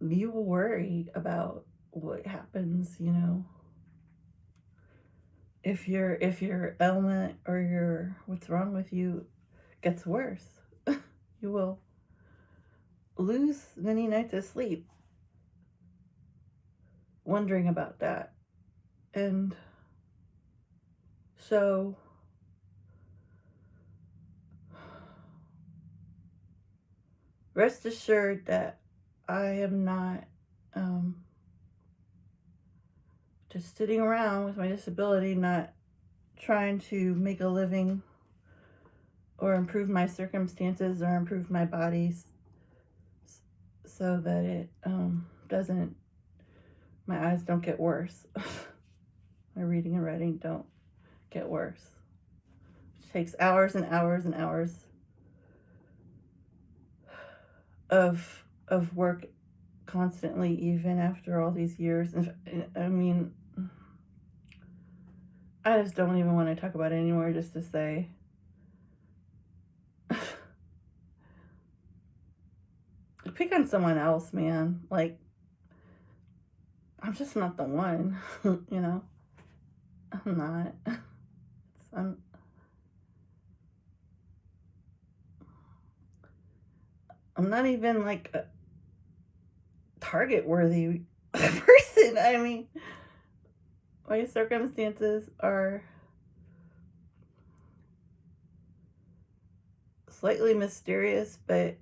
you will worry about what happens, if your ailment or your what's wrong with you gets worse. You will lose many nights of sleep wondering about that. And so rest assured that I am not just sitting around with my disability, not trying to make a living or improve my circumstances or improve my body so that it doesn't, my eyes don't get worse. My reading and writing don't get worse. It takes hours and hours and hours of work constantly, even after all these years. I mean, I just don't even want to talk about it anymore, just to say pick on someone else, man. Like, I'm just not the one. I'm not. I'm not even like a target worthy person. I mean, my circumstances are slightly mysterious, but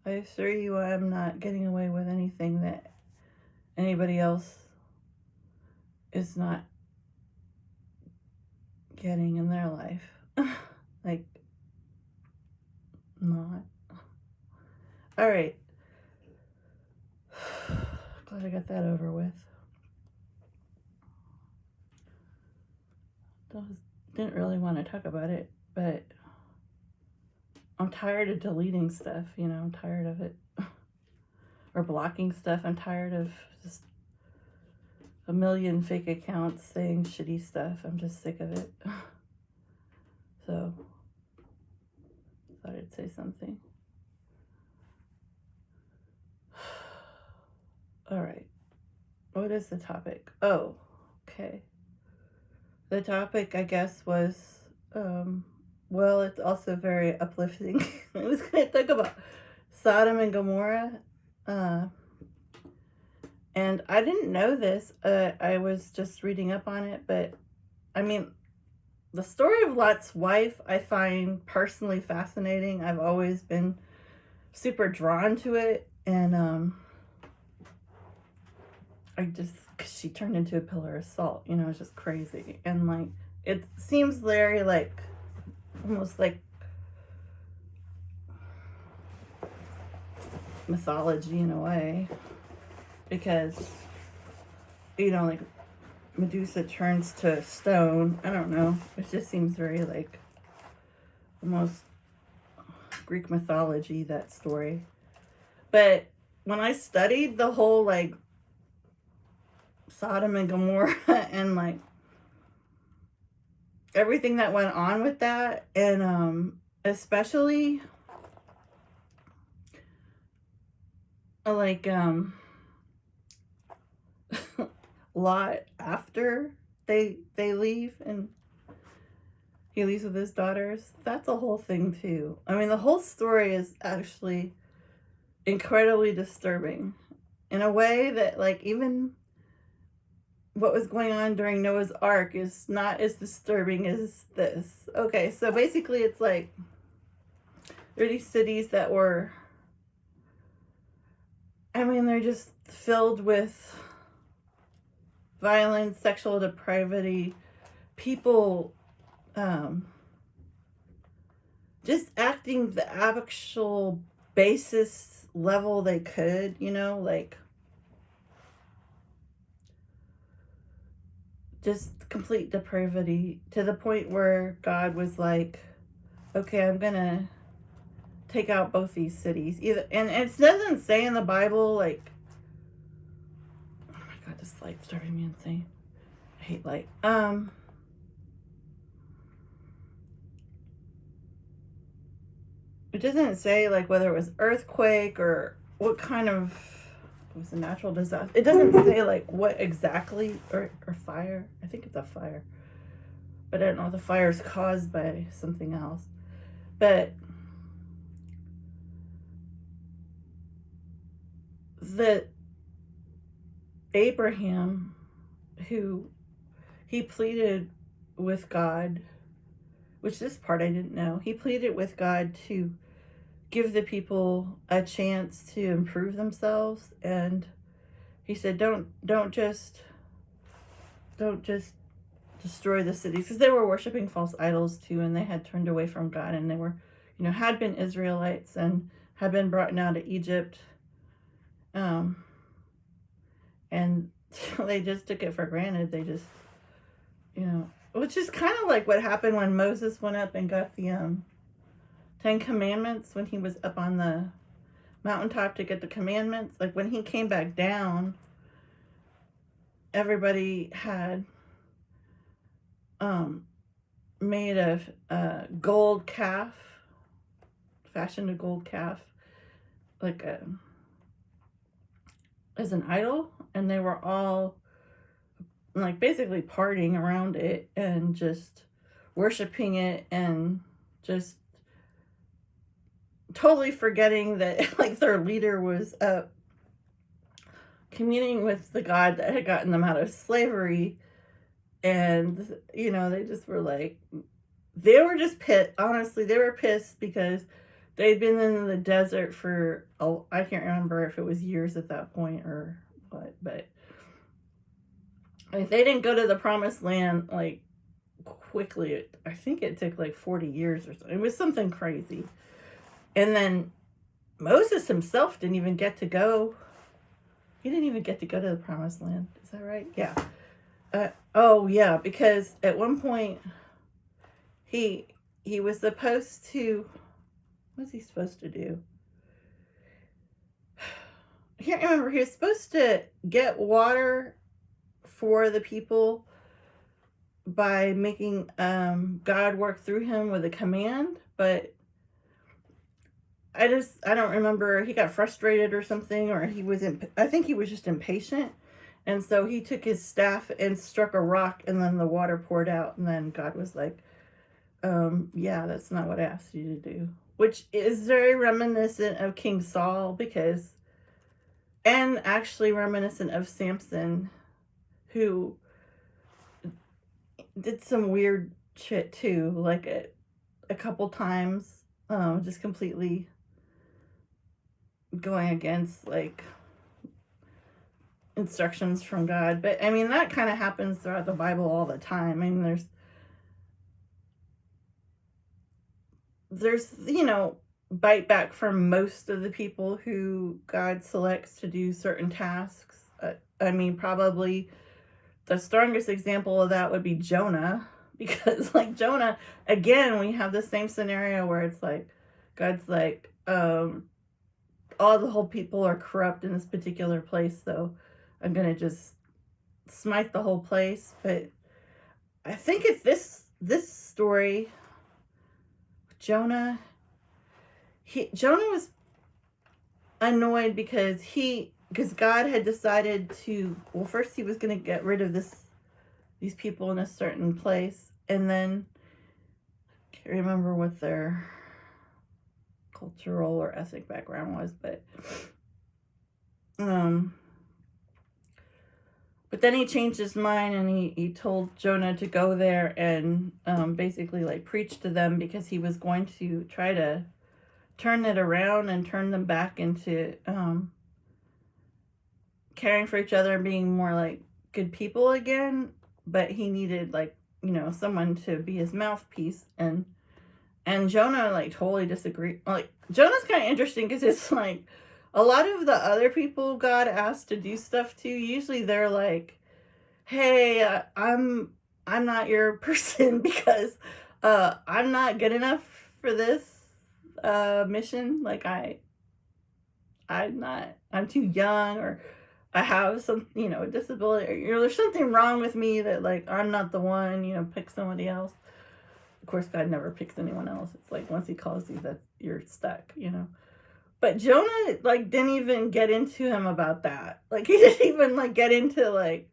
I assure you I'm not getting away with anything that anybody else is not getting in their life. Like, not. All right. Glad I got that over with. Didn't really want to talk about it, but I'm tired of deleting stuff, I'm tired of it. Or blocking stuff. I'm tired of just a million fake accounts saying shitty stuff. I'm just sick of it. So, thought I'd say something. All right. What is the topic? Oh, okay. The topic, I guess, was, well, it's also very uplifting. I was going to talk about Sodom and Gomorrah. And I didn't know this. I was just reading up on it, but I mean, the story of Lot's wife I find personally fascinating. I've always been super drawn to it, and cause she turned into a pillar of salt. It's just crazy, and like it seems very like almost like mythology in a way, because like Medusa turns to stone. I don't know. It just seems very like almost Greek mythology, that story. But when I studied the whole like Sodom and Gomorrah and like everything that went on with that, and especially like Lot after they leave and he leaves with his daughters, that's a whole thing too. I mean, the whole story is actually incredibly disturbing in a way that like even what was going on during Noah's Ark is not as disturbing as this. Okay, so basically it's like there are these cities that were, I mean, they're just filled with violence, sexual depravity, people just acting the actual basest level they could, like just complete depravity to the point where God was like, okay, I'm gonna take out both these cities. And it doesn't say in the Bible, like, oh my god, this light's driving me insane. I hate light. It doesn't say like whether it was earthquake or what kind of, it was a natural disaster. It doesn't say like what exactly, or fire. I think it's a fire. But I don't know if the fire is caused by something else. But the Abraham, who he pleaded with God, which this part I didn't know. He pleaded with God to give the people a chance to improve themselves, and he said, don't just destroy the cities, because they were worshiping false idols too, and they had turned away from God, and they were, had been Israelites and had been brought down to Egypt, and they just took it for granted. They just, which is kind of like what happened when Moses went up and got the 10 Commandments, when he was up on the mountaintop to get the commandments. Like when he came back down, everybody had made a gold calf, fashioned a gold calf, like as an idol, and they were all like basically partying around it and just worshiping it, and just totally forgetting that like their leader was communing with the God that had gotten them out of slavery. And they just were like, they were just pissed. Honestly, they were pissed because they'd been in the desert for, I can't remember if it was years at that point or what, but if they didn't go to the promised land like quickly, I think it took like 40 years or something. It was something crazy. And then Moses himself didn't even get to go. He didn't even get to go to the promised land. Is that right? Yeah. Oh yeah, because at one point he was supposed to, what was he supposed to do? I can't remember. He was supposed to get water for the people by making God work through him with a command, but I don't remember. He got frustrated or something, or I think he was just impatient. And so he took his staff and struck a rock, and then the water poured out. And then God was like, yeah, that's not what I asked you to do. Which is very reminiscent of King Saul, and actually reminiscent of Samson, who did some weird shit too, like a couple times, just completely going against like instructions from God. But I mean, that kind of happens throughout the Bible all the time. I mean, there's bite back from most of the people who God selects to do certain tasks. I mean, probably the strongest example of that would be Jonah, because like Jonah, again, we have the same scenario where it's like God's like, all the whole people are corrupt in this particular place, so I'm gonna just smite the whole place. But I think if this story, Jonah was annoyed because God had decided to, well, first he was going to get rid of these people in a certain place, and then I can't remember what their cultural or ethnic background was, but then he changed his mind, and he told Jonah to go there and basically like preach to them, because he was going to try to turn it around and turn them back into caring for each other and being more like good people again. But he needed like someone to be his mouthpiece, and Jonah like totally disagreed. Like Jonah's kind of interesting, because it's like a lot of the other people God asked to do stuff to, usually they're like, hey, I'm not your person, because I'm not good enough for this mission. Like I'm too young, or I have some a disability, or there's something wrong with me that like I'm not the one. Pick somebody else. Of course, God never picks anyone else. It's like once he calls you, that you're stuck. But Jonah, like, didn't even get into him about that. Like, he didn't even, like, get into, like,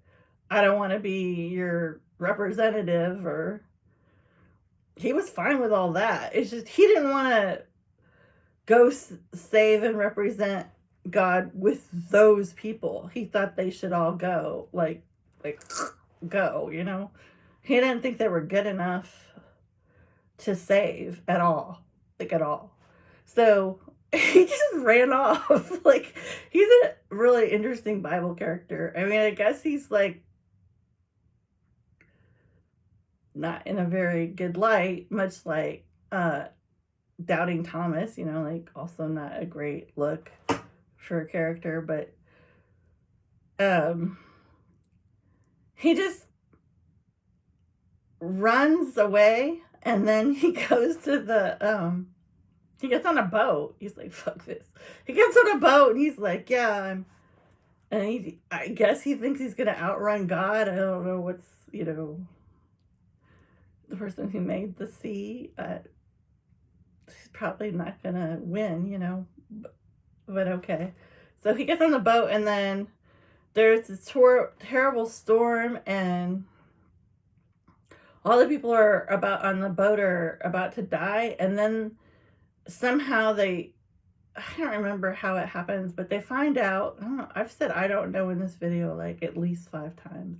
I don't want to be your representative, or he was fine with all that. It's just he didn't want to go save and represent God with those people. He thought they should all go, like go, you know? He didn't think they were good enough to save at all, like at all. So he just ran off. Like, he's a really interesting Bible character. I mean, I guess he's like not in a very good light, much like Doubting Thomas, you know, like also not a great look for a character, but he just runs away, and then he goes to the he gets on a boat. He's like, fuck this. He gets on a boat and he's like, yeah, and I guess he thinks he's gonna outrun God. I don't know what's, you know, the person who made the sea, he's probably not gonna win, you know, but okay. So he gets on the boat, and then there's this terrible storm, and all the people on the boat are about to die, and then somehow I don't remember how it happens, but they find out. I don't know, I've said I don't know in this video like at least 5 times.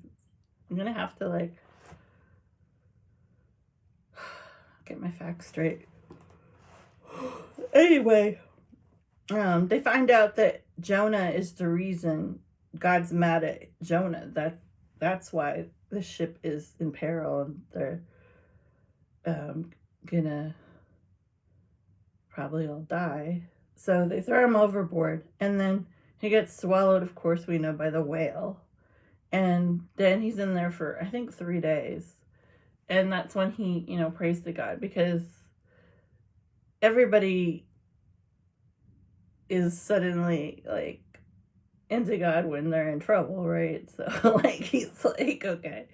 I'm gonna have to like get my facts straight. Anyway, they find out that Jonah is the reason God's mad at Jonah. That's why the ship is in peril, and they're gonna probably all die. So they throw him overboard, and then he gets swallowed, of course, we know, by the whale. And then he's in there for, I think, 3 days. And that's when he, you know, prays to God, because everybody is suddenly like into God when they're in trouble, right? So like he's like, okay,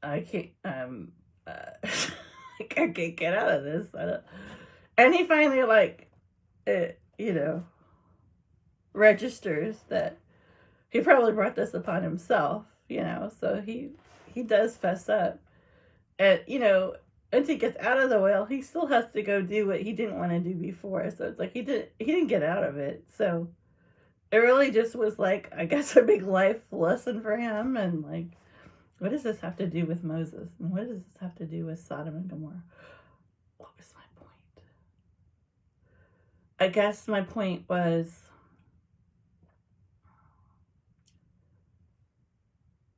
I can't I can't get out of this. And he finally like you know, registers that he probably brought this upon himself, you know. So he does fess up, and you know, once he gets out of the whale, he still has to go do what he didn't want to do before. So it's like he didn't get out of it. So it really just was like, I guess, a big life lesson for him. And like, what does this have to do with Moses? And what does this have to do with Sodom and Gomorrah? What was my point? I guess my point was,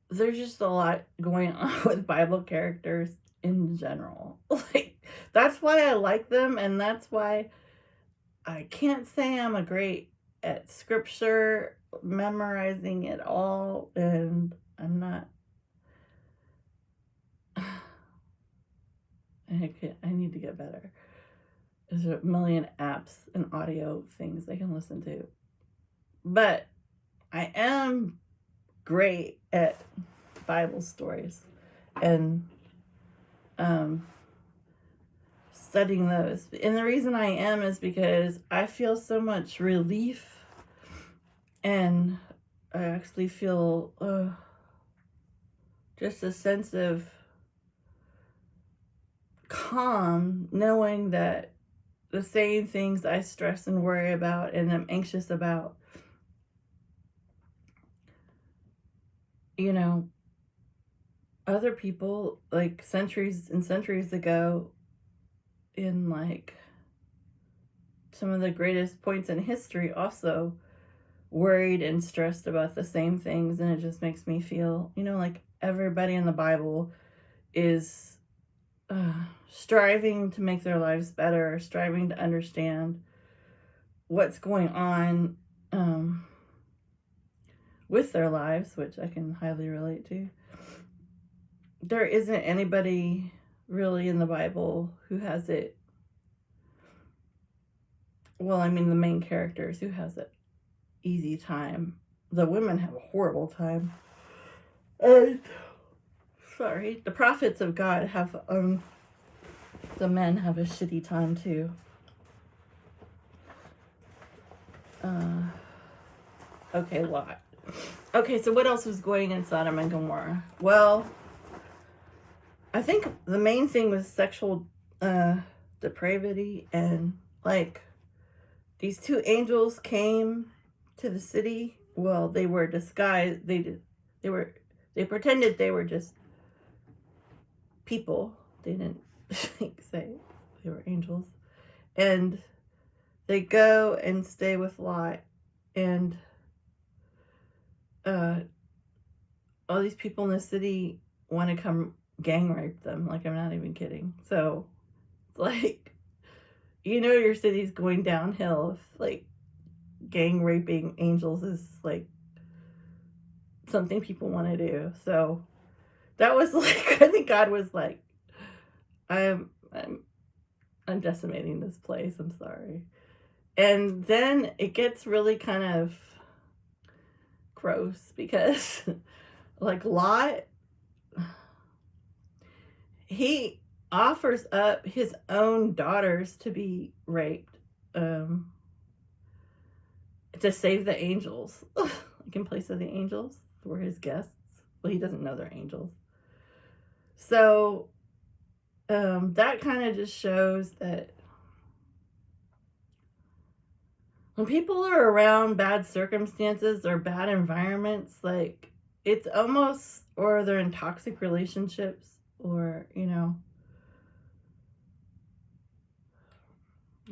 there's just a lot going on with Bible characters in general. Like, that's why I like them, and that's why I can't say I'm a great at scripture, memorizing it all, and I'm not. I need to get better. There's a million apps and audio things I can listen to. But I am great at Bible stories and studying those. And the reason I am is because I feel so much relief, and I actually feel just a sense of calm knowing that the same things I stress and worry about and I'm anxious about, you know, other people like centuries and centuries ago, in like some of the greatest points in history, also worried and stressed about the same things. And it just makes me feel, you know, like everybody in the Bible is striving to make their lives better, striving to understand what's going on with their lives, which I can highly relate to. There isn't anybody really in the Bible who has it, well, I mean, the main characters who has an easy time. The women have a horrible time. And the prophets of God have the men have a shitty time too. Okay, Lot. Okay, so what else was going in Sodom and Gomorrah? Well, I think the main thing was sexual depravity, and like these two angels came to the city. Well, they were disguised. They pretended they were just people. They didn't say they were angels, and they go and stay with Lot, and all these people in the city want to come gang rape them. Like, I'm not even kidding. So it's like, your city's going downhill if like gang raping angels is like something people want to do. So that was like, I think God was like, I'm decimating this place. I'm sorry. And then it gets really kind of gross because like Lot, he offers up his own daughters to be raped to save the angels. Like in place of the angels were his guests. Well, he doesn't know they're angels. So that kind of just shows that when people are around bad circumstances or bad environments, like it's almost, or they're in toxic relationships, or the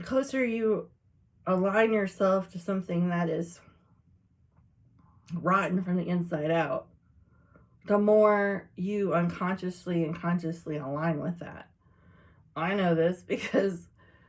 closer you align yourself to something that is rotten from the inside out, the more you unconsciously and consciously align with that. I know this because